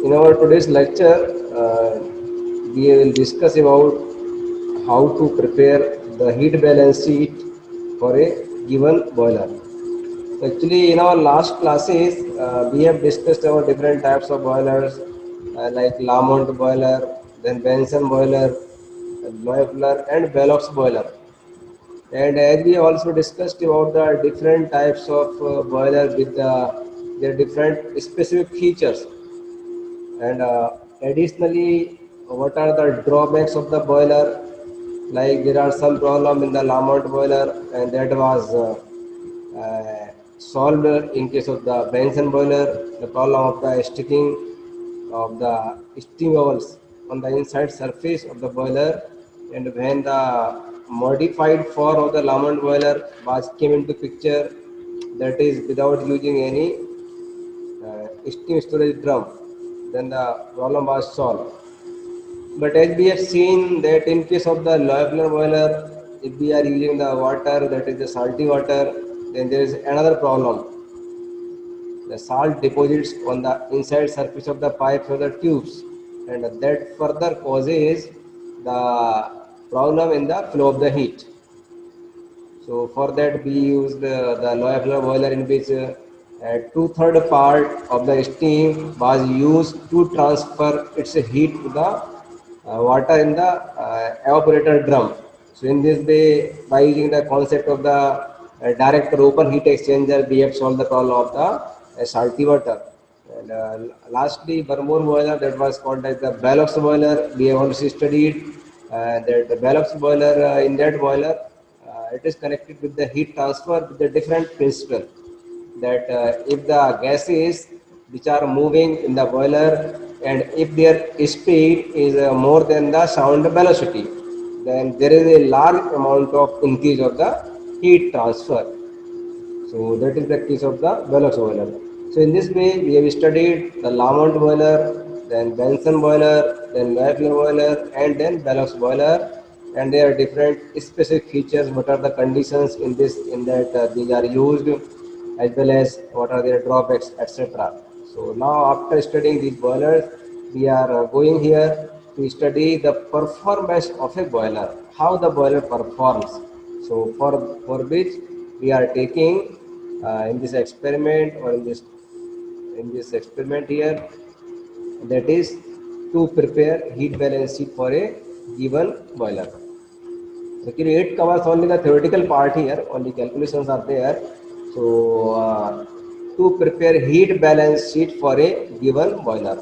In our today's lecture, we will discuss about how to prepare the heat balance sheet for a given boiler. Actually, in our last classes, we have discussed about different types of boilers like Lamont boiler, then Benson boiler, Loeffler, and Bellows boiler. And as we also discussed about the different types of boiler with their different specific features, and additionally, what are the drawbacks of the boiler? Like there are some problem in the Lamont boiler, and that was solved in case of the Benson boiler. The problem of the sticking of the steam bubbles on the inside surface of the boiler, and when the modified form of the Lamont boiler was came into picture, that is without using any steam storage drum, then the problem was solved. But as we have seen that in case of the Loeffler boiler, if we are using the water that is the salty water, then there is another problem. The salt deposits on the inside surface of the pipes or the tubes, and that further causes the problem in the flow of the heat. So for that we used the Loeffler boiler, in which two-third part of the steam was used to transfer its heat to the water in the evaporator drum. So in this way, by using the concept of the direct or open heat exchanger, we have solved the problem of the salty water. And lastly, one more boiler that was called as the Bellows boiler. We have also studied that the Bellows boiler, in that boiler, it is connected with the heat transfer with a different principle, that if the gases which are moving in the boiler, and if their speed is more than the sound velocity, then there is a large amount of increase of the heat transfer. So that is the case of the Bellows boiler. So in this way, we have studied the Lamont boiler, then Benson boiler, then Loeffler boiler, and then Bellows boiler, and there are different specific features. What are the conditions in this, in that these are used, as well as what are their drawbacks, etc. So now, after studying these boilers, we are going here to study the performance of a boiler, how the boiler performs. So for which we are taking in this experiment, or in this experiment here, that is to prepare heat balance sheet for a given boiler. Actually, it covers only the theoretical part here, only calculations are there. So, to prepare heat balance sheet for a given boiler.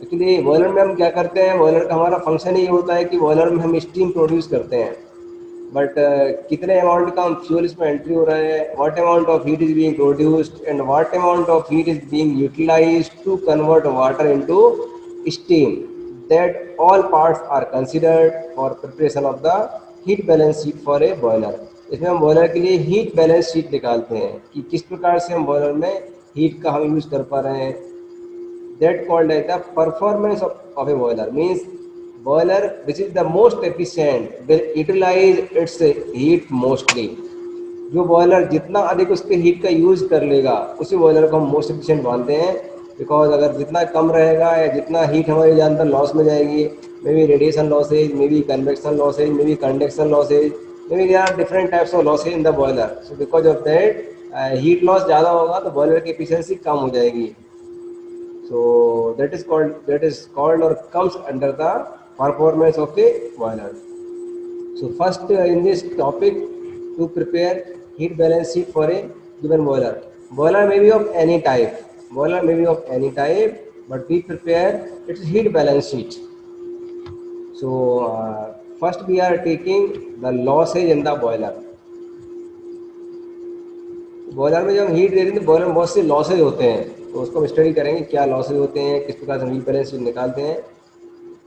Actually boiler में हम क्या करते हैं, boiler का हमारा function ही होता है कि बॉयलर में हम स्टीम प्रोड्यूस करते हैं. बट कितने अमाउंट का हम फ्यूल इसमें एंट्री हो रहा है, what amount of heat is being produced, and what amount of heat is being utilised to convert water into steam, that all parts are considered for preparation of the heat balance sheet for a boiler. इसमें हम boiler के लिए heat balance sheet निकालते हैं कि किस प्रकार से हम बॉयलर में हीट का हम यूज़ कर पा रहे हैं. That called as the performance of a boiler, means boiler which is the most efficient will utilize its heat mostly. जो बॉयलर जितना अधिक उसके हीट का यूज कर लेगा, उसी बॉयलर को हम मोस्ट एफिशिएंट मानते हैं. बिकॉज अगर जितना कम रहेगा या जितना हीट हमारी ज़्यादातर लॉस में जाएगी, may be radiation losses, may be convection losses, may be conduction losses, may be there are different types of losses in the boiler. So because of that heat loss ज़्यादा होगा तो boiler की efficiency कम हो जाएगी. So that is called or comes under the performance of a boiler. So first, in this topic, to prepare heat balance sheet for a given boiler. Boiler may be of any type. Boiler may be of any type, but we prepare its heat balance sheet. So first we are taking the losses in the boiler. Boiler में जब हम heat देते हैं तो boiler में बहुत से losses होते हैं, तो उसको हम स्टडी करेंगे क्या लॉसेज होते हैं, किस प्रकार से हम हीट बैलेंस निकालते हैं.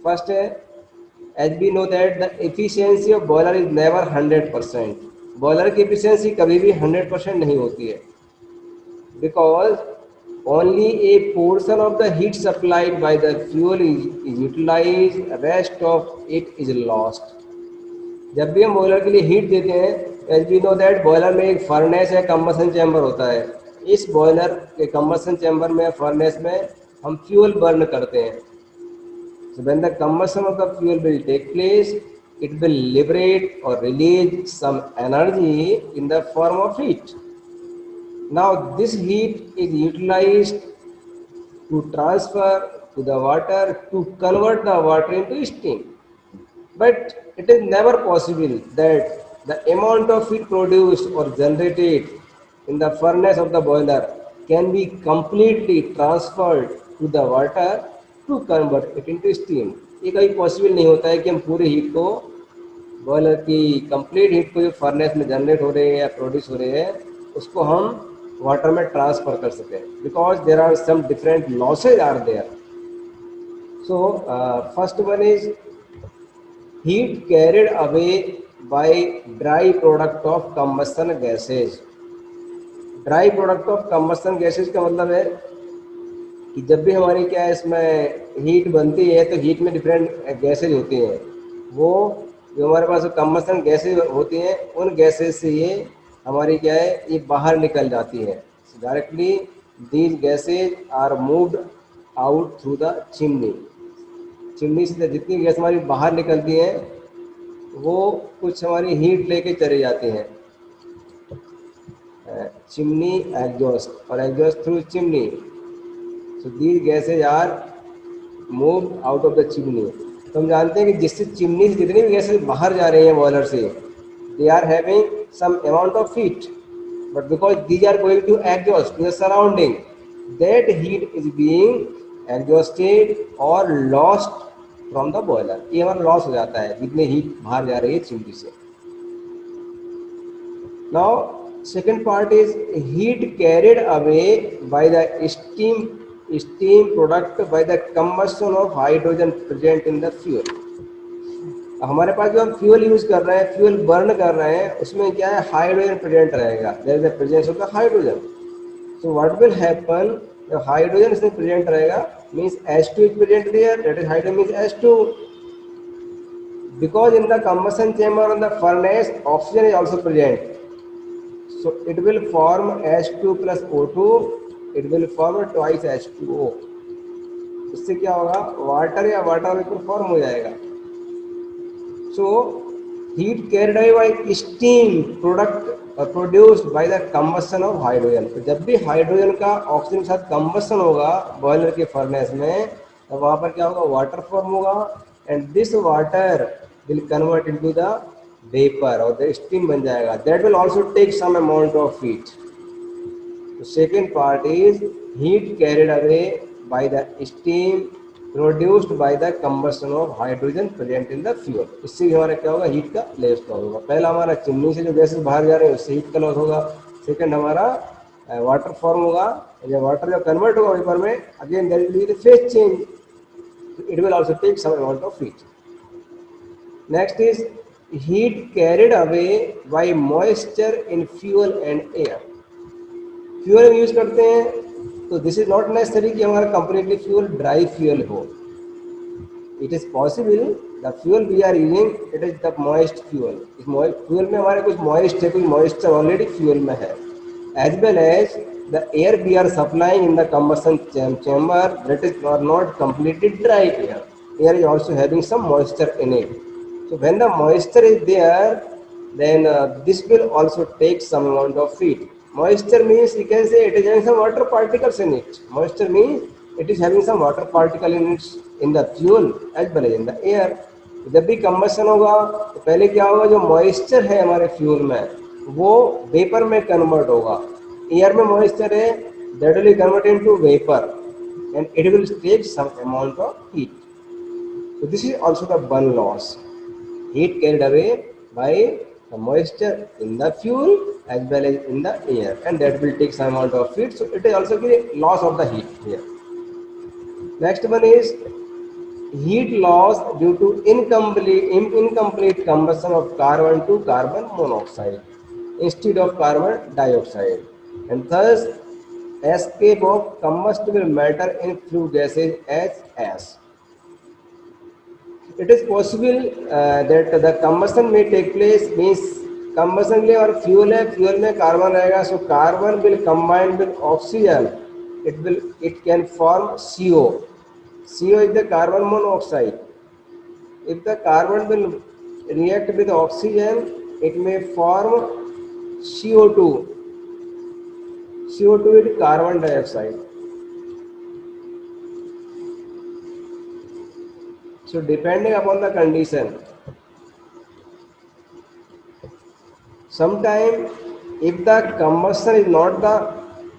फर्स्ट है, as we know that the efficiency of boiler is never 100%. Boiler की एफिशिएंसी कभी भी 100% नहीं होती है, because only a portion of the heat supplied by the fuel is utilise, rest of it is lost. जब भी हम बॉयलर के लिए हीट देते हैं, as we know that boiler में एक फर्नेस या कंबसन चैम्बर होता है. इस बॉयलर के कंबसन चैम्बर में, फर्नेस में हम फ्यूल बर्न करते हैं. So when the combustion of the fuel will take place, it will liberate or release some energy in the form of heat. Now this heat is utilized to transfer to the water to convert the water into steam. But it is never possible that the amount of heat produced or generated in the furnace of the boiler can be completely transferred to the water to convert it into steam. ये कभी possible नहीं होता है कि हम पूरे heat को, boiler की कंप्लीट हीट को जो फर्नेस में जनरेट हो रही है या प्रोड्यूस हो रही है, उसको हम वाटर में ट्रांसफर कर सकें, because there are some different losses are there. So first one is heat carried away by dry product of combustion gases. Dry product of combustion gases का मतलब है कि जब भी हमारी क्या है इसमें हीट बनती है तो हीट में डिफरेंट गैसेज होती हैं. वो जो हमारे पास कम्बस्शन गैसेज होती हैं उन गैसेज से ये हमारी क्या है ये बाहर निकल जाती हैं directly. These gases are moved out through the chimney. Chimney से जितनी गैस हमारी बाहर निकलती हैं वो कुछ हमारी हीट लेके चली जाती हैं. चिमनी एग्जॉस्ट और exhaust through chimney. So these gases are move out of the chimney. तो हम जानते हैं कि जिससे चिमनी से जितनी भी गैसेज बाहर जा रही हैं बॉयलर से, they are having some amount of heat, but because these are going to exhaust to the surrounding, that heat is being exhausted और लॉस्ट फ्रॉम द बॉयलर. ये हमारा लॉस हो जाता है जितनी हीट बाहर जा रही है चिमनी से. Now second part is heat carried away by the steam product by the combustion of hydrogen present in the fuel. हमारे पास जो हम फ्यूल यूज कर रहे हैं, फ्यूल बर्न कर रहे हैं, उसमें क्या है हाइड्रोजन प्रेजेंट रहेगा. There is the presence of the hydrogen. So what will happen, जब हाइड्रोजन इसमें प्रेजेंट रहेगा means H2 is present there, that is hydrogen means H2. Because in the combustion chamber on the furnace oxygen is also present, so it will form H2 plus O2, it will form twice H2O. इससे क्या होगा water या water vapour form हो जाएगा. So heat carried away by steam product produced by the combustion of hydrogen. तो जब भी hydrogen का ऑक्सीजन के साथ कम्बस्शन होगा बॉयलर के फर्नेस में, तो वहाँ पर क्या होगा वाटर फॉर्म होगा, and this water will convert into the vapour और द स्टीम बन जाएगा. That will also take some amount of heat. The second part is heat carried away by the steam produced by the combustion of hydrogen present in the fuel. इससे हमारा क्या होगा heat का loss होगा. पहला हमारा चिमनी से जो गैसेस बाहर जा रहे हैं उससे हीट का लॉस होगा. सेकंड हमारा वाटर फॉर्म होगा, जब वाटर जब कन्वर्ट होगा वेपर में, again there will be the phase change, it will also take some amount of heat. Next is heat carried away by moisture in fuel and air. Fuel हम use करते हैं तो this is not necessary कि हमारा completely fuel dry fuel हो. It is possible the fuel we are using it is the moist fuel. इस fuel में हमारे कुछ मॉइस्ट है, कुछ मॉइस्चर ऑलरेडी फ्यूल में है. As well as the air we are supplying in the combustion chamber that is are not completely dry air. Air is also having some moisture in it. So when the moisture is there then this will also take some amount of heat. Moisture means you can say it is having some water particles in it. Moisture means it is having some water particle in its in the fuel as well as in the air. जब भी combustion होगा तो पहले क्या होगा, जो moisture है हमारे fuel में वो vapor में convert होगा. Air में moisture है, that will be converted into vapor and it will take some amount of heat. So this is also the burn loss. Heat carried away by the moisture in the fuel as well as in the air, and that will take some amount of heat. So it is also the loss of the heat here. Next one is heat loss due to incomplete combustion of carbon to carbon monoxide instead of carbon dioxide, and thus escape of combustible matter in flue gases as ash. It is possible that the combustion may take place means combustion के लिए और fuel है, fuel में carbon रहेगा, so carbon will combine with oxygen it can form CO. CO is the carbon monoxide. If the carbon will react with oxygen, it may form CO2. CO2 is carbon dioxide. So depending upon the condition, sometime if the combustion is not the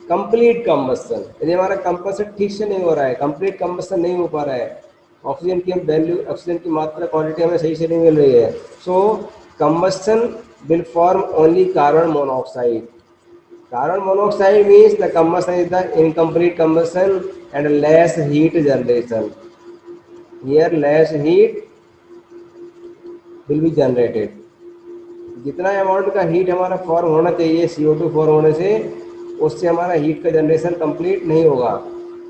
complete combustion, यदि हमारा combustion ठीक से नहीं हो रहा है, complete combustion नहीं हो पा रहा है, ऑक्सीजन की वैल्यू, ऑक्सीजन की मात्रा, क्वांटिटी हमें सही से नहीं मिल रही है, so combustion will form only carbon monoxide. Carbon monoxide means the combustion is the incomplete combustion and less heat generation. Here less heat will be generated. जितना अमाउंट का हीट हमारा फॉर्म होना चाहिए CO2 फॉर्म होने से, उससे हमारा heat का जनरेशन कंप्लीट नहीं होगा.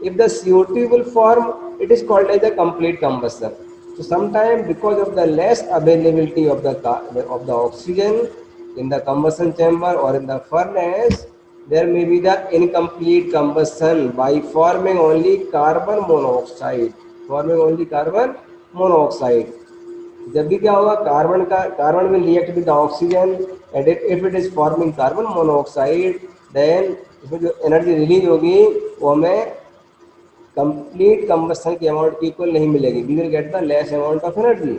If the CO2 will form, it is called as a complete combustion. So sometime because of the less availability of the oxygen in the combustion chamber or in the furnace, there may be the incomplete combustion by forming only carbon monoxide. Forming only carbon monoxide. जब भी क्या होगा, carbon will react with oxygen and if it is forming carbon monoxide, then इसमें जो energy release होगी वो हमें complete combustion की अमाउंट की इक्वल नहीं मिलेगी. We will get the less amount of energy.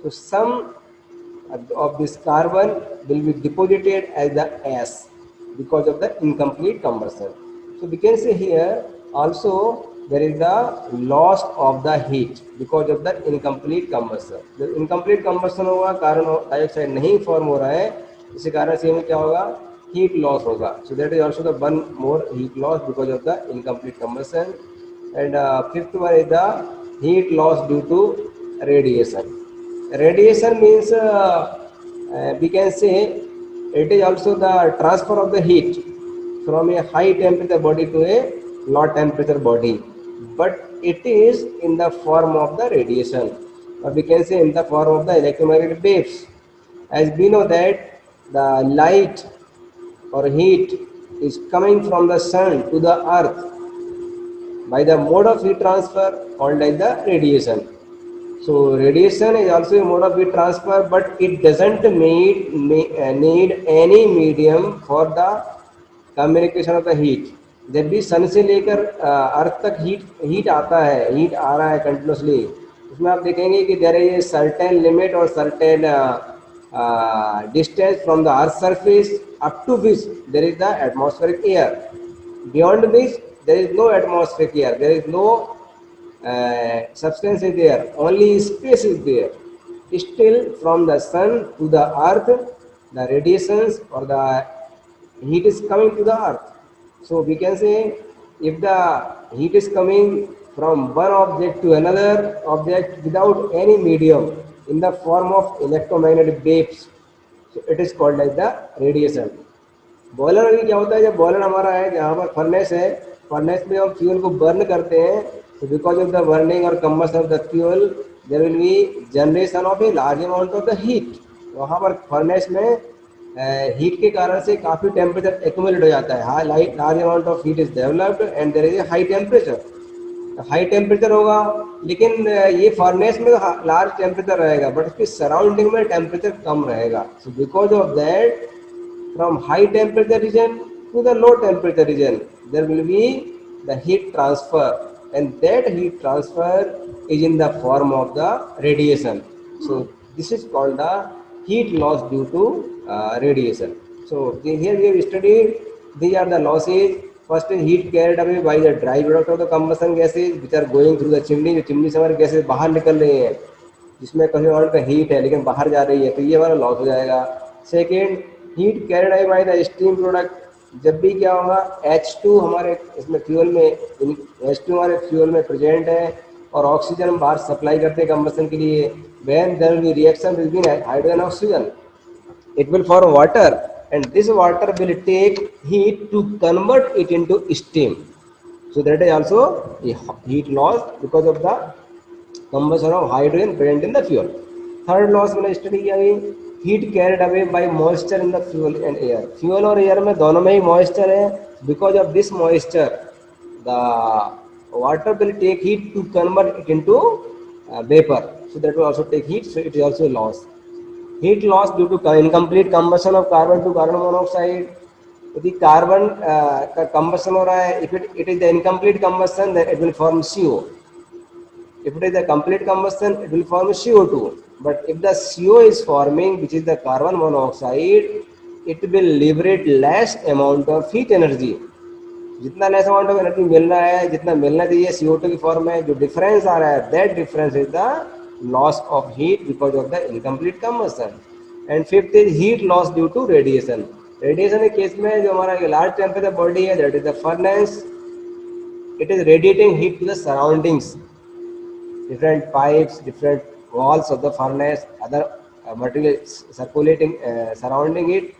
So some of this carbon will be deposited as the ash because of the incomplete combustion. So we can say here also there is the loss of the heat because of the incomplete combustion. जब incomplete combustion होगा, carbon dioxide नहीं form हो रहा है, इसी कारण से हमें क्या होगा, heat loss होगा. So that is also the one more heat loss because of the incomplete combustion. And fifth one is the heat loss due to radiation. Radiation means we can say it is also the transfer of the heat from a high temperature body to a low temperature body, but it is in the form of the radiation, or we can say in the form of the electromagnetic waves. As we know that the light or heat is coming from the sun to the earth by the mode of heat transfer called as the radiation. So radiation is also a mode of heat transfer, but it doesn't need any medium for the communication of the heat. जब भी सन से लेकर अर्थ तक heat आता है, heat आ रहा है continuously, उसमें आप देखेंगे कि there is a certain limit और certain distance from the earth surface up to which there is the atmospheric air, beyond which there is no atmospheric air, there is no substance is there, only space is there. Still from the sun to the earth, the radiations or the heat is coming to the earth. So we can say if the heat is coming from one object to another object without any medium in the form of electromagnetic waves, so it is called as the radiation. Boiler में क्या होता है, जब boiler हमारा है, जहाँ पर furnace है, फर्नेस में हम फ्यूल को बर्न करते हैं, तो बिकॉज ऑफ द बर्निंग और combustion of the fuel there will be generation of a large amount of the heat. वहाँ पर फर्नेस में हीट के कारण से काफ़ी टेम्परेचर एक्यूमुलेट हो जाता है, large amount of heat is developed and there is a high temperature. High temperature होगा, लेकिन ये फर्नेस में लार्ज टेम्परेचर रहेगा, बट उसकी सराउंडिंग में टेम्परेचर कम रहेगा. So because of that from high temperature region to the low temperature region there will be the heat transfer, and that heat transfer is in the form of the radiation. So this is called the heat loss due to radiation. So here we have studied these are the losses. First is heat carried away by the dry product of the combustion gases which are going through the chimney. जो chimney से हमारे gases बाहर निकल रही हैं, जिसमें कहीं और का हीट है लेकिन बाहर जा रही है, तो ये हमारा लॉस हो जाएगा. Second, heat carried away by the steam product. जब भी क्या होगा, H2 हमारे इसमें फ्यूल में, H2 हमारे फ्यूल में प्रेजेंट है और ऑक्सीजन हम बाहर सप्लाई करते हैं कंबशन के लिए. When there will be reaction between hydrogen oxygen, it will form water, and this water will take heat to convert it into steam. So that is also a heat loss because of the combustion of hydrogen present in the fuel. Third loss मैंने study किया अभी, heat carried away bye moisture in the fuel and air. Fuel और air में दोनों में ही moisture है. Because of this moisture the water will take heat to convert it into vapor. So that will also take heat. So it is also loss. Heat loss due to incomplete combustion of carbon to carbon monoxide. यदि carbon का combustion हो रहा है, if it is the incomplete combustion, then it will form CO. If it is a complete combustion, it will form CO2. But if the CO is forming, which is the carbon monoxide, it will liberate less amount of heat energy. जितना less amount of energy मिल रहा है, जितना मिलना चाहिए CO2 की form में, जो difference आ रहा है, that difference is the loss of heat because of the incomplete combustion. And fifth is heat loss due to radiation. Radiation के केस में जो हमारा लार्ज टेम्परेचर बॉडी है, that is the furnace, it is radiating heat to the surroundings, different pipes, different walls of the furnace, other material circulating surrounding it,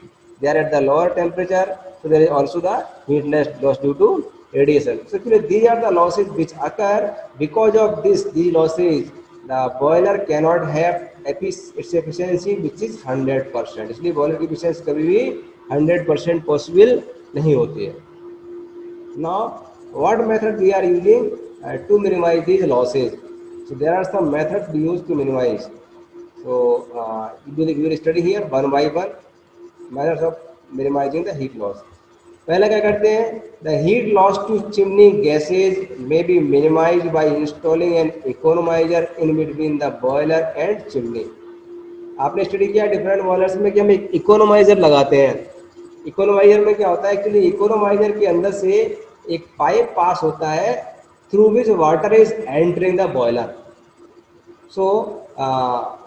they are at the lower temperature, so there is also the heat loss due to radiation. So actually these are the losses which occur. Because of these losses, the boiler cannot have its efficiency which is 100%. इसलिए boiler की efficiency कभी भी 100% possible नहीं होती है. Now, what method we are using to minimize these losses? So there are some methods we use to minimize. So we will study here one by one methods of minimizing the heat loss. पहले क्या करते हैं? The heat loss to chimney gases may be minimized by installing an economizer in between the boiler and chimney. आपने study किया different boilers में कि हम एक इकोनोमाइजर लगाते हैं. इकोनोमाइजर में क्या होता है? एक्चुअली इकोनोमाइजर के अंदर से एक पाइप पास होता है through which water is entering the boiler. So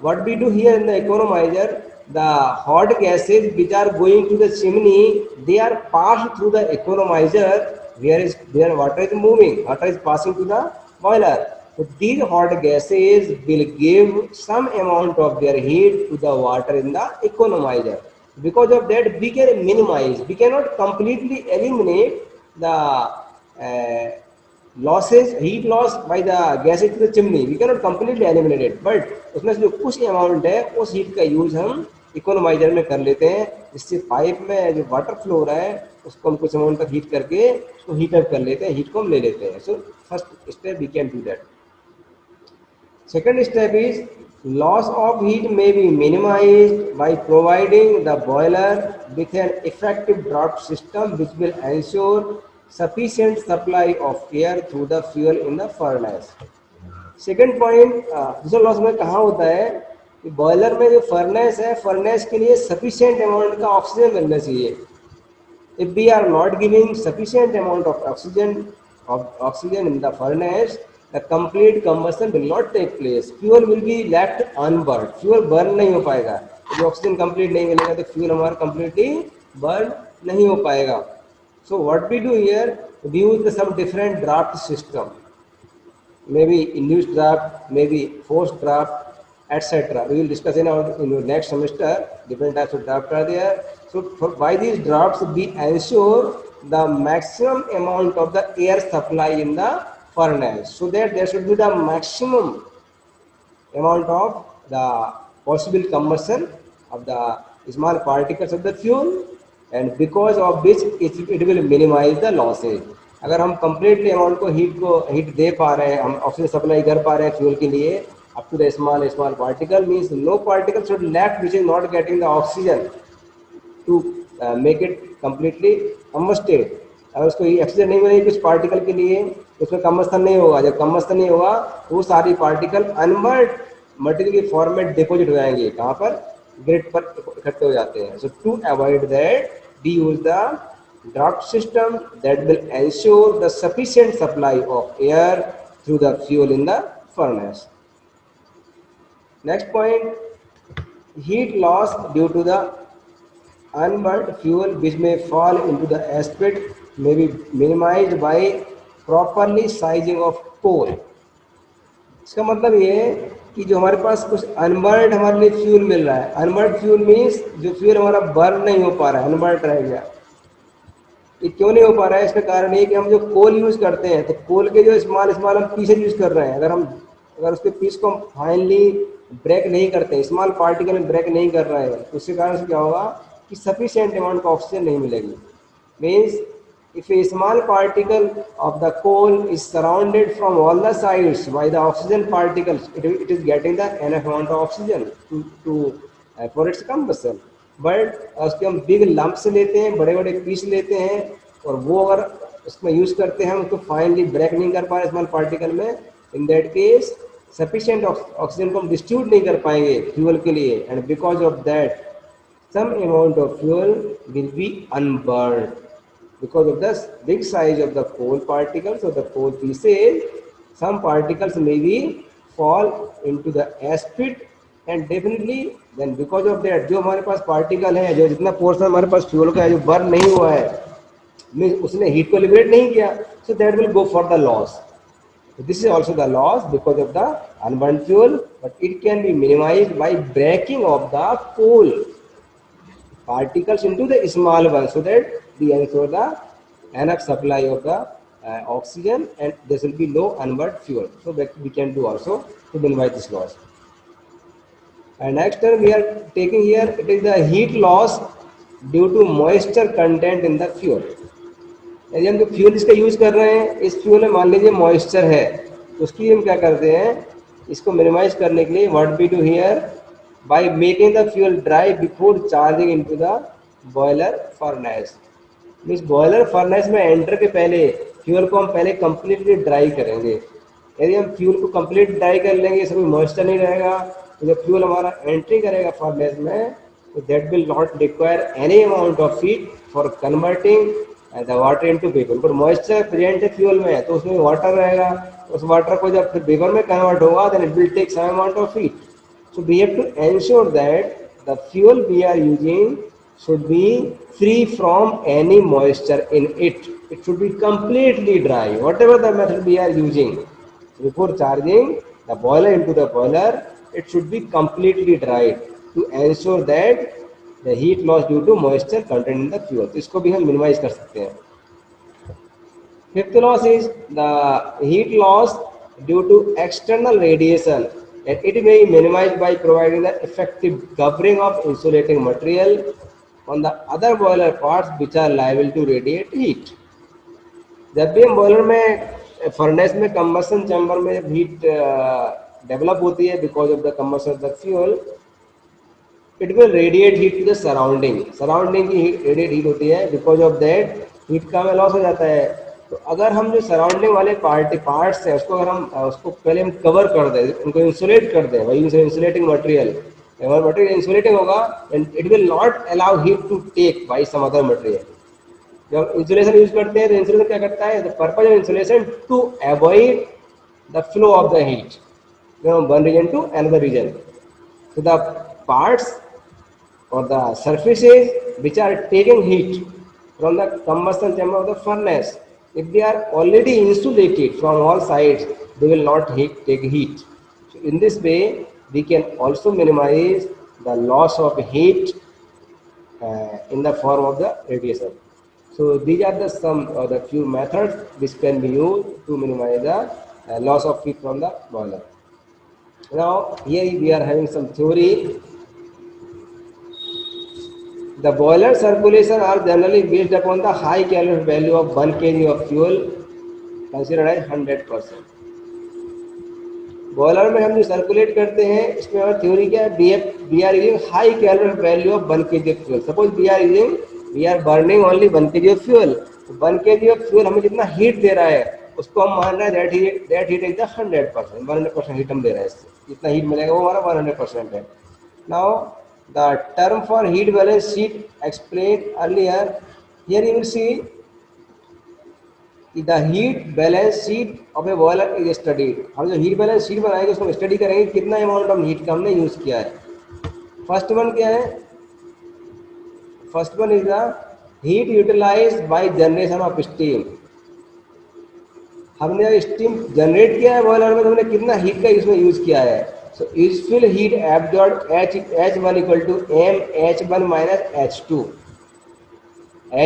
what we do here in the economizer, the hot gases which are going to the chimney, they are passed through the economizer where water is moving, water is passing to the boiler. So these hot gases will give some amount of their heat to the water in the economizer. Because of that, we can minimize, we cannot completely eliminate the losses, heat loss by the gases to the chimney. We cannot completely eliminate it, but उसमें से जो कुछ amount है उस heat का use हम economiser में कर लेते हैं, जिससे पाइप में जो वाटर फ्लो हो रहा है उसको हम कुछ अमाउंट तक हीट करके उसको हीट अप कर लेते हैं, हीट को हम ले लेते हैं. So first step we can do that. Second step is loss of heat may be minimized by providing the boiler with an effective draft system which will ensure sufficient supply of air through the fuel in the furnace. Second point दूसरा loss में कहाँ होता है कि boiler में जो furnace है, furnace के लिए सफिशिएंट अमाउंट का ऑक्सीजन मिलना चाहिए. If we are not giving sufficient amount of oxygen in the furnace, the complete combustion will not take place. Fuel will be left unburned. Fuel burn नहीं हो पाएगा. यदि ऑक्सीजन कंप्लीट नहीं मिलेगा तो फ्यूल हमारा completely burn नहीं हो पाएगा. So what we do here, we use some different draft system. Maybe induced draft, maybe forced draft, etc. We will discuss in our next semester. Different types of draft are there. So by these drafts, we ensure the maximum amount of the air supply in the furnace, so that there should be the maximum amount of the possible combustion of the small particles of the fuel, and because of which it will minimize the losses. अगर हम completely amount को heat दे पा रहे हैं, हम oxygen supply कर पा रहे हैं फ्यूल के लिए up to the small particle, means no particle should left which is not getting the oxygen to make it completely combusted. अगर उसको ऑक्सीजन नहीं मिलेगी कुछ पार्टिकल के लिए तो उसमें कम्बस्टन नहीं होगा. जब कम्बस्टन नहीं होगा तो वो सारी पार्टिकल अनबर्न्ड मटेरियल की फॉर्म में डिपोजिट हो जाएंगे. कहाँ पर? ग्रिड पर इकट्ठे हो जाते हैं. So to avoid that we use the draft system that will ensure the sufficient supply of air through the fuel in the furnace. Next point, heat loss due to the unburnt fuel which may fall into the aspect may be minimized by properly sizing of coal. इसका मतलब ये है कि जो हमारे पास कुछ unburned हमारे लिए फ्यूल मिल रहा है, अनबर्न्ड फ्यूल मीन्स जो फ्यूल हमारा बर्न नहीं हो पा रहा है, अनबर्न्ड रह गया. ये क्यों नहीं हो पा रहा है? इसका कारण ये कि हम जो कोल यूज़ करते हैं तो कोल के जो स्मॉल हम पीसेज यूज़ कर रहे हैं. अगर उसके पीस को हम फाइनली ब्रेक नहीं करते हैं, स्मॉल पार्टिकल में ब्रेक नहीं कर रहे हैं, तो उसके कारण से क्या होगा कि सफिशिएंट अमाउंट का ऑक्सीजन नहीं मिलेगी. Means If a small particle of the coal is surrounded from all the sides by the oxygen particles, it is getting the enough amount of oxygen to for its combustion. But उसके हम big lumps लेते हैं, बड़े बड़े piece लेते हैं, और वो अगर उसमें यूज करते हैं, हम उसको फाइनली ब्रेक नहीं कर पा रहे स्मॉल पार्टिकल में, in that case sufficient oxygen को हम डिस्ट्रीब्यूट नहीं कर पाएंगे फ्यूल के लिए, and because of that some amount of fuel will be unburned because of the big size of the coal particles or the coal pieces. Some particles may be fall into the ash pit, and definitely then because of that जो हमारे पास particle है, जो जितना portion हमारे पास fuel का है जो burn नहीं हुआ है, उसने हीट को लिबरेट नहीं किया, so that will go for the loss. So this is also the loss because of the unburned fuel, but it can be minimized by breaking of the coal particles into the small ones, so that we ensure the enough supply of the oxygen, and there will be no unburned fuel. So that we can do also to minimize this loss. And next term we are taking here, it is the heat loss due to moisture content in the fuel. यदि हम जो fuel इसका use कर रहे हैं, इस fuel में मान लीजिए मॉइस्चर है, तो उसकी हम क्या करते हैं, इसको मिनिमाइज करने के लिए what we do here, by making the fuel dry before charging into the boiler furnace. Means boiler furnace में एंटर के पहले फ्यूल को हम पहले कंप्लीटली ड्राई करेंगे. यदि हम फ्यूल को कंप्लीट ड्राई कर लेंगे, इसमें मॉइस्चर नहीं रहेगा, तो जब फ्यूल हमारा एंट्री करेगा फर्नेस में, तो that will not require any amount of heat for converting the water into vapour. पर मॉइस्चर प्रेजेंट है फ्यूल में, तो उसमें वाटर रहेगा, उस वाटर को जब फिर वेपर में कन्वर्ट होगा, then it will take some amount of heat. So we have to ensure that the fuel we are using should be free from any moisture in it. It should be completely dry, whatever the method we are using. Before charging the boiler into the boiler, it should be completely dry to ensure that the heat loss due to moisture content in the fuel. तो इसको भी हम minimize कर सकते हैं. Fifth loss is the heat loss due to external radiation, and it may be minimized by providing the effective covering of insulating material on the other boiler parts which are liable to radiate heat. जब भी हम boiler में furnace में combustion chamber में heat develop होती है because of the combustion of the fuel, it will radiate heat to the surrounding. Surrounding की radiate heat होती है, बिकॉज ऑफ दैट हीट का हमें लॉस हो जाता है. तो अगर हम जो सराउंडिंग वाले पार्ट्स हैं उसको अगर हम उसको पहले हम कवर कर दें, उनको इंसुलेट कर दें, वही इंसुलेटिंग मटेरियल, हमारा मटेरियल इंसुलेटिंग होगा, and it will not allow heat to take by some other material. जब इंसुलेशन यूज करते हैं तो इंसुलेशन क्या करता है, the purpose of insulation to avoid the flow of the heat from one region to another region. So the parts or the surfaces which are taking heat from the combustion chamber of the furnace, if they are already insulated from all sides, they will not take heat. So in this way, we can also minimize the loss of heat in the form of the radiation. So these are the some or the few methods which can be used to minimize the loss of heat from the boiler. Now here we are having some theory. The boiler circulation are generally based upon the high calorific value of 1 kg of fuel considered as 100%. Boiler में हम जो circulate करते हैं इसमें हमारी theory क्या है, we are using high calorific value of 1 kg of fuel. Suppose we are burning only 1 kg of fuel. 1 kg of fuel हमें जितना हीट दे रहा है उसको हम मान रहे हैं that heat is the 100%. 100% heat हम दे रहे हैं, इससे जितना हीट मिलेगा वो हमारा 100% है. Now the term for heat balance sheet explained earlier. Here you will see the heat balance sheet of a boiler is studied. हम जो heat balance sheet बनाएंगे उसको स्टडी करेंगे कितना अमाउंट ऑफ हीट का हमने यूज किया है. फर्स्ट वन क्या है, first one is the heat utilised by generation of steam. हमने स्टीम जनरेट किया है बॉयलर में, तो हमने कितना हीट का इसमें यूज किया है. So useful heat absorbed H1 equal to M H1 minus H2.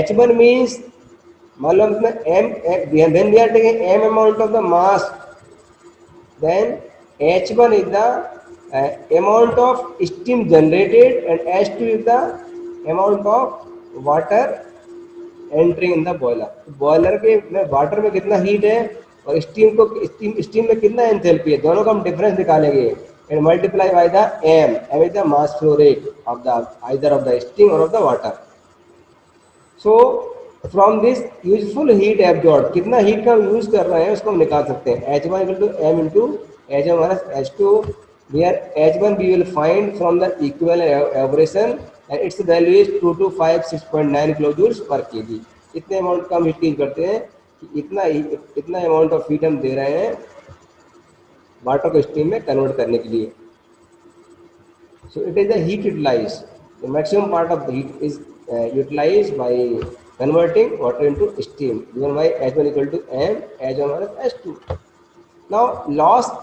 H1 means मान लो इसमें M, when we are taking M amount of the mass, then H1 is the amount of steam generated and H2 is the amount of water entering in the boiler. Boiler के में water में कितना heat है और steam में कितना enthalpy है, दोनों का हम डिफरेंस निकालेंगे and multiply by the m is the mass flow rate of the either of the steam और of the water. So from this useful heat absorb, कितना हीट का हम यूज कर रहे हैं उसको हम निकाल सकते हैं। H one equal to M into H one minus H two, where H one we will find from the equivalent evaporation and its value is 22569 kilo joules per K जी। इतने अमाउंट का हम हीट यूज करते हैं कि इतना amount of heat हम दे रहे हैं वाटर को स्टीम में कन्वर्ट करने के लिए। So it is the heat utilized. The maximum part of the heat is utilized by converting water into steam. Given by H1 equal to M, H1 minus H2. Now loss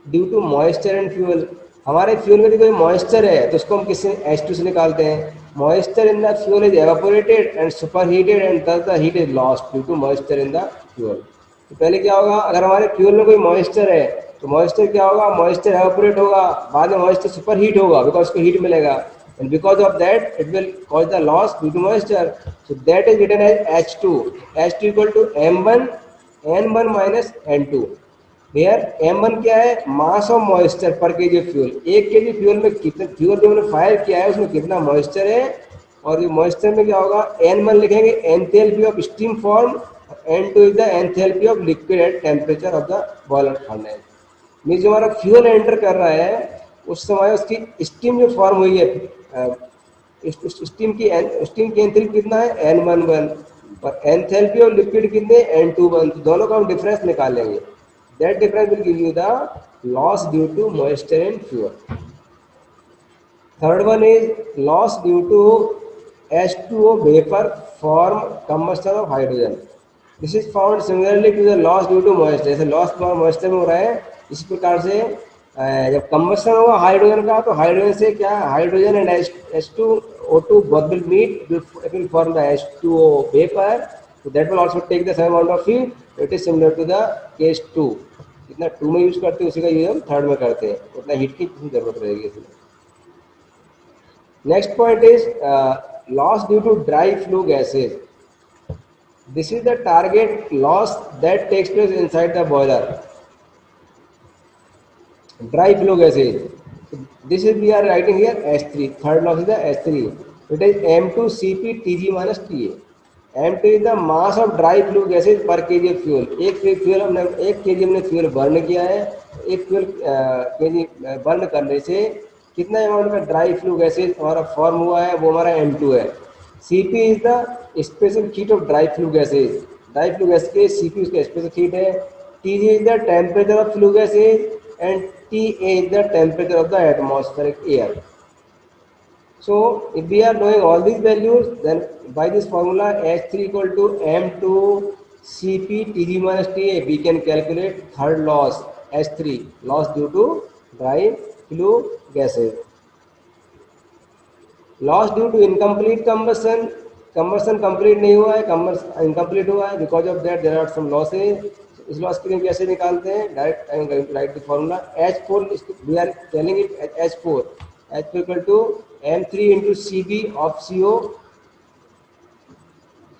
due to moisture and fuel, हमारे fuel में यदि कोई moisture है तो उसको हम किससे H2 से निकालते हैं। Moisture in the fuel is evaporated and super heated and thus the heat is lost due to moisture in the fuel. तो पहले क्या होगा, अगर हमारे फ्यूल में कोई मॉइस्चर है तो मॉइस्चर क्या होगा, मॉइस्चर एवापोरेट होगा, बाद में मॉइस्चर सुपर हीट होगा बिकॉज उसको हीट मिलेगा and because of that it will cause the loss due to moisture. So that is written as H2, H2 equal to M1 N1 minus N2। Where M1 क्या है, mass of moisture per KG fuel. 1 KG fuel में कितना fuel जो हमने fire किया है उसमें कितना मॉइस्चर है, और ये मॉइस्चर में क्या होगा, N1 लिखेंगे enthalpy of steam form, N2 is the enthalpy of liquid at temperature of the boiler furnace. Mean जो हमारा फ्यूल एंटर कर रहा है उस समय उसकी स्टीम जो फॉर्म हुई है, स्टीम की एंथैल्पी कितना है N11 और एंथैल्पी ऑफ लिक्विड कितने N21, दोनों का हम डिफरेंस निकालेंगे। That difference will give you the loss due to moisture in fuel. Third one is loss due to H2O vapor form combustion of hydrogen. This is found similarly to the loss due to moisture. जैसे loss moisture में हो रहा है इसी प्रकार से जब combustion होगा हाइड्रोजन का तो हाइड्रोजन से क्या hydrogen and H2O2 both will meet, it will form the H2O vapor. So that will also take the same amount of heat. It is similar to the case 2. जितना 2 में use करते हैं उसी का यूज हम 3rd में करते हैं, उतना हीट की जरूरत रहेगी इसमें। Next point is loss due to dry flue gases. This is the target loss that takes place inside the boiler. Dry flue gases, this is we are writing here H3, third loss is the H3, it is M2CP TG minus TA। M2 is the mass of dry flue gases per KG of fuel. एक KG हमने fuel burn किया है, एक fuel KG burn करने से कितना amount का dry flue gases हमारा फॉर्म हुआ है, वो हमारा M2 है। CP is the special heat of dry flue gases, dry flue gas के CP उसका स्पेशल हीट है। TG is the temperature of flu gases and TA is the temperature of the atmospheric air. So if we are knowing all these values, then by this formula H3 equal to M2 CP TG minus TA, we can calculate third loss H3, loss due to dry flue gases. Loss due to incomplete combustion, combustion complete नहीं हुआ है, combustion incomplete हुआ है, because of that there are some losses. इस loss के लिए कैसे निकालते हैं, direct I am going to write the formula H4, we are telling it H4 equal to M3 into CB of CO.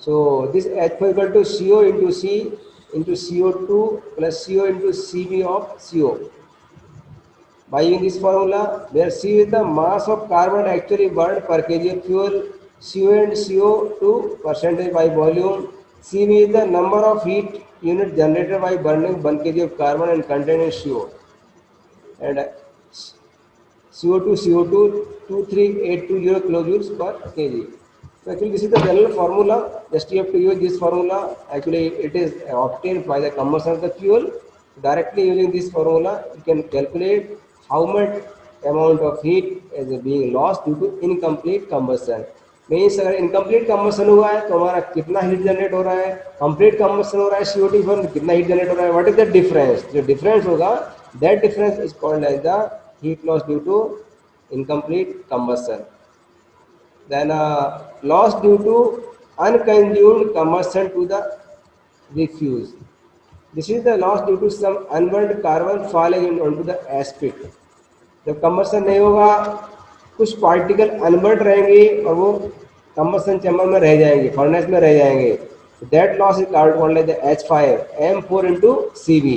So this H4 equal to CO into C into CO2 plus CO into CB of CO. By using this formula, where C is the mass of carbon actually burned per kg of fuel, CO and CO2 percentage by volume, CB is the number of heat unit generated by burning 1 kg of carbon and contained in CO, and CO2 23820 kilojoules per kg. So actually this is the general formula, just you have to use this formula. Actually it is obtained by the combustion of the fuel. Directly using this formula you can calculate how much amount of heat is being lost due to incomplete combustion. Means अगर incomplete combustion हुआ है तो हमारा कितना heat generate हो रहा है, complete combustion हो रहा है CO2 पर कितना हीट जनरेट हो रहा है, व्हाट इज द डिफरेंस, जो डिफरेंस होगा that difference is called as the heat loss due to incomplete combustion. Then loss due to unconsumed combustion to the refuse, this is the loss due to some unburned carbon falling onto the ash pit. जब combustion नहीं होगा कुछ particle unburn रहेंगे और वो combustion chamber में रह जाएंगे, फर्नेस में रह जाएंगे। That loss is called like the H5 M4 into CV,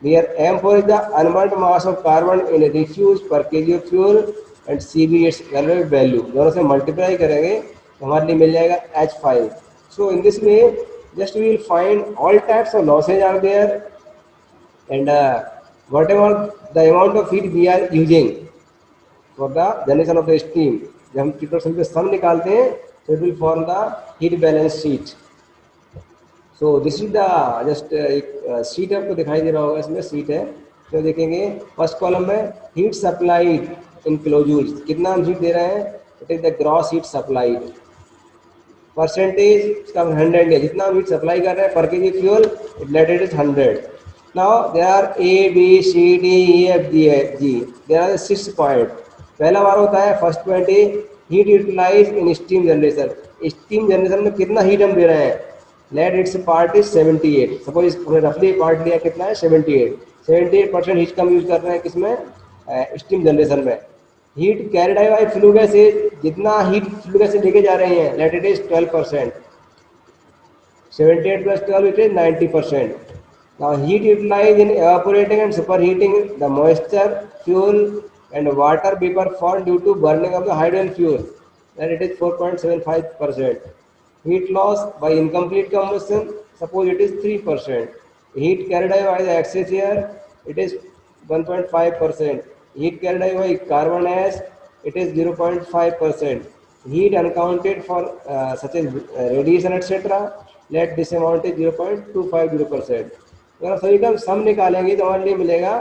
where M4 is the unburnt mass of carbon in a refuse per kg of fuel and CV its calorific value। दोनों से multiply करेंगे तो हमारे लिए मिल जाएगा H5। So in this way just we will find all types of losses are there, and whatever the amount of heat we are using for the generation of the steam, जब हम कीटोसन पे सम निकालते हैं तो it will form the heat balance sheet. So this is the just एक sheet आपको दिखाई दे रहा होगा, इसमें शीट है तो देखेंगे फर्स्ट कॉलम में हीट सप्लाइड इन किलोजूल्स, कितना हम हीट दे रहे हैं, it is the gross heat supplied. Percentage इसका 100 है, जितना हम हीट सप्लाई कर रहे हैं per KG fuel let it is 100। Now there are A B C D E F G there are 6 point. पहला बार होता है first point A heat utilise in steam generation. Steam generation में कितना हीट हम दे रहे हैं, let its part is 78। Suppose हमने रफली पार्ट लिया कितना है 78, 78% हीट कम यूज कर रहे हैं किसमें, स्टीम जनरेशन में। Heat carried by flu gases, जितना हीट फ्लू गैसेज लेके जा रहे हैं late it is 12%, 78 plus 12 it is 90%। now heat utilized in evaporating and superheating the moisture, fuel and water vapor formed due to burning of the hydrogen fuel, then it is 4.75%। heat loss by incomplete combustion, suppose it is 3%। heat carried away by the excess air, it is 1.5%। heat carried away by carbon ash, it is 0.5%। heat unaccounted for such as radiation etc, let this amount is 0.250%। अगर सभी का सम निकालेंगे तो हमारे लिए मिलेगा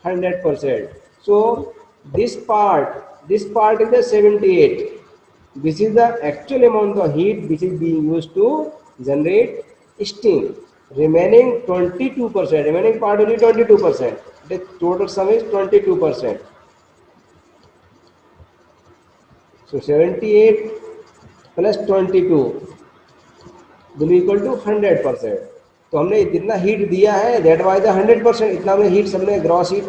100%। So this part is the 78, this is the actual amount of heat which is being used to generate steam। remaining 22%, remaining part only 22%, the total sum is 22%। so 78 plus 22 will be equal to 100%। तो हमने जितना heat दिया है that was the 100%, इतना हमने heat सबने gross heat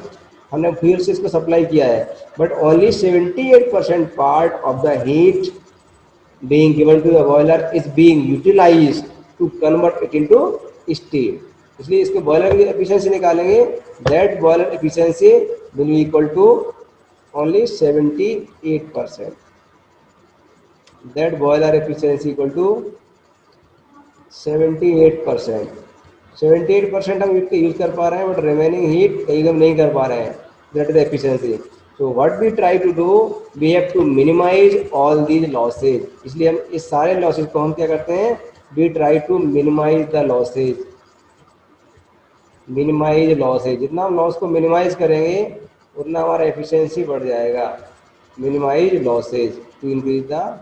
हमने fuel से इसको सप्लाई किया है, but only 78% part of the heat being given to the boiler is being utilized to convert it into steam। इसलिए इसके बॉयलर की एफिशिएंसी निकालेंगे, that boiler efficiency will be equal to only 78%। That boiler efficiency equal to 78%। 78% हम heat use कर पा रहे हैं, but remaining heat कहीं हम नहीं कर पा रहे हैं, दैट इज एफिशिएंसी। तो what we try to do, we have to minimise all these losses. इसलिए हम इस सारे लॉसेज को हम क्या करते हैं, we try to minimise the losses. Minimise losses, जितना हम लॉस को मिनिमाइज करेंगे उतना हमारा एफिशिएंसी बढ़ जाएगा। Minimise losses to increase the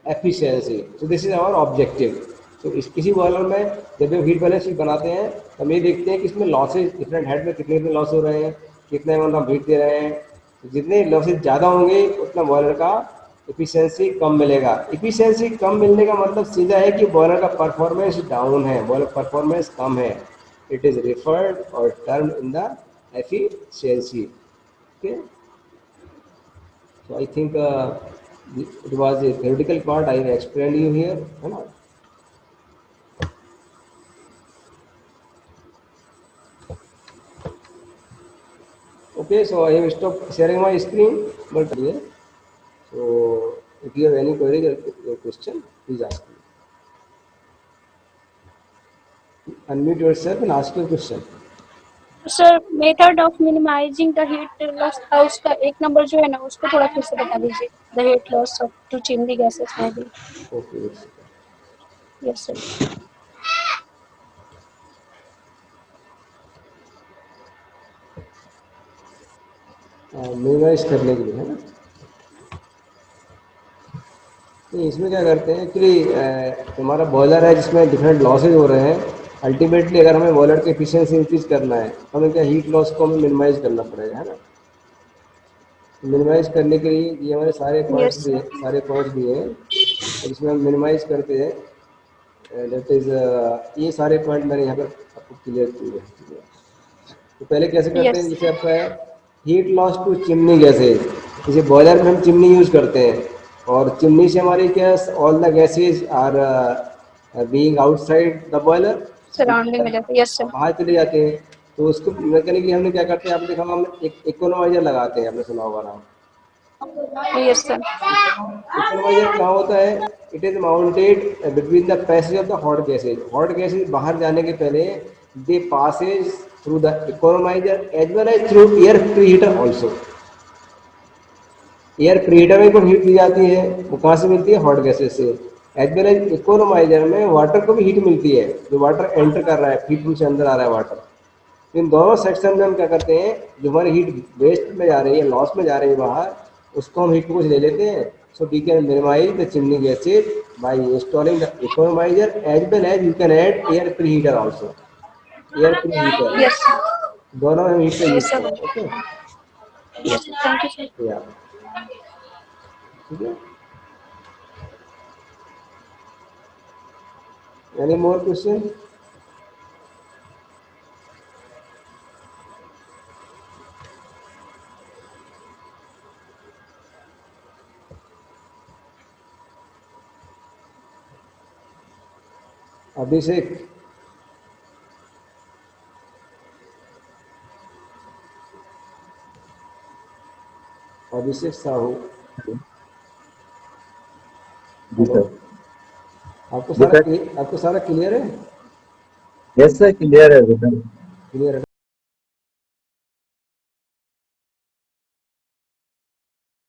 efficiency. तो दिस इज आवर ऑब्जेक्टिव। तो इस किसी बॉयलर में जब हम हीट बैलेंस शीट बनाते हैं तो हम ये देखते हैं कि इसमें लॉसेज डिफरेंट हेड में कितने कितने लॉस हो रहे हैं, कितने अमाउंट हम हीट दे रहे हैं। तो जितने लॉसेज ज़्यादा होंगे उतना बॉयलर का एफिशिएंसी कम मिलेगा। एफिशिएंसी कम मिलने का मतलब सीधा है कि बॉयलर का परफॉर्मेंस डाउन है, बॉयलर परफॉर्मेंस कम है। इट इज़ रिफर्ड और term in the efficiency. Okay, so I think it was a theoretical part I have explained you here, है ना। Okay, so I have stopped sharing my screen, but yeah, so if you have any query or question, please ask me। Unmute yourself and ask your question। Sir method of minimising the heat loss था, उसका एक number जो है ना उसको थोड़ा फिर से बता दीजिए। The heat loss of to chimney gases में भी। Okay, yes sir. मिनिमाइज करने के लिए है ना। तो इसमें क्या करते हैं एक्चुअली, हमारा बॉयलर है जिसमें डिफरेंट लॉसेज हो रहे हैं। अल्टीमेटली अगर हमें बॉयलर की एफिशिएंसी इंक्रीज करना है हमें क्या हीट लॉस को हमें मिनिमाइज करना पड़ेगा, है ना। मिनिमाइज करने के लिए ये हमारे सारे पॉइंट्स यस दिए, सर। सारे पॉइंट्स दिए हैं और इसमें हम मिनिमाइज करते हैं। दैट इज ये सारे पॉइंट मैंने यहाँ पर आपको क्लियर किए हैं। तो पहले कैसे करते हैं, यस। जैसे आपका है heat loss to chimney gases. जैसे बॉयलर में हम चिमनी यूज़ करते हैं और चिमनी से हमारी क्या, all the gases are being outside the boiler, surrounding में जाते, यस सर। बाहर चले जाते हैं। तो उसको मैकेनिकली हमने क्या करते हैं, आपने देखा होगा, हम एक इकोनोमाइजर लगाते हैं, आपने सुना होगा नाम। Yes sir. इकोनोमाइजर कहाँ होता है? It is mounted between the passage of the hot gases. Hot gases बाहर जाने के पहले they passes through the economiser as well as through air preheater also. Air preheater में को हीट दी जाती है, वो कहाँ से मिलती है? हॉट गैसेज से। एज वेल एज इकोनोमाइजर में वाटर को भी हीट मिलती है, जो वाटर एंटर कर रहा है, फीड से अंदर आ रहा है वाटर। इन दोनों सेक्शन में हम क्या करते हैं, जो हमारी हीट वेस्ट में जा रही है, लॉस में जा रही है बाहर, उसको हम हीट को कुछ ले लेते हैं। So we can minimise the chimney gases by installing the economiser as well as you can add air pre heater also. Air pre heater yes दोनों हम हीट का यूज यस सर। करें। Okay, yes thank you sir. Yeah ठीक है। Any more question? Abhishek, Abhishek Sahu, जी hello. Sir. आपको जी सारा सर। आपको सारा क्लियर है? यस सर, क्लियर है सर। क्लियर है।